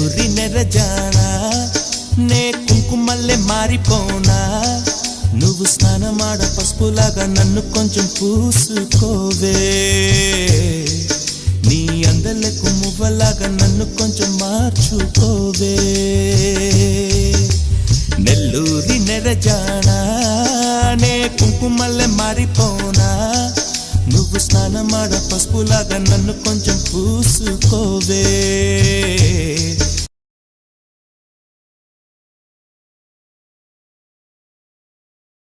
నెల్లూరి నెరజానా నే కుంకుమల్లే మారిపోనా నువ్వు స్నానమాడ పసుపులాగా నన్ను కొంచెం పూసుకోవే నీ అందలకు మువ్వలాగా నన్ను కొంచెం మార్చుకోవే నెల్లూరి నెరజానా నే కుంకుమల్లే మారిపోనా నువ్వు స్నానమాడ పసుపులాగా నన్ను కొంచెం పూసుకోవే